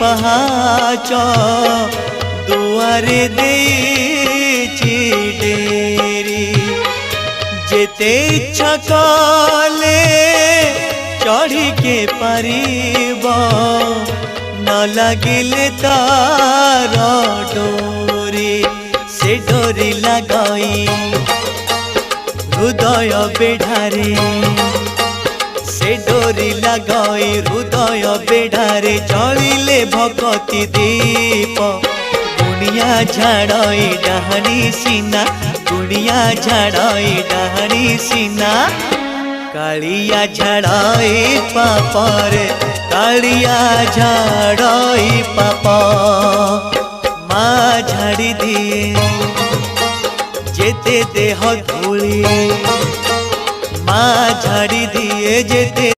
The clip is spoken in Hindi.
पहाच दुआरे देछि डेरी जेते इच्छा कले चढ़ी के पारिब न लगिले तार डोरी से डोरी लगाई हृदय बेढ़ारे से डोरी लगाई हृदय बेढ़ारे चलिले भगती दीप गुणिया झाड़ई डाहनी सीना गुणिया झाड़ई डाहनी सीना कालिया झाड़ई पापर कालिया झाड़ई पाप माँ झाड़ी दिए जेते देह धूली माँ झाड़ी दिए जेते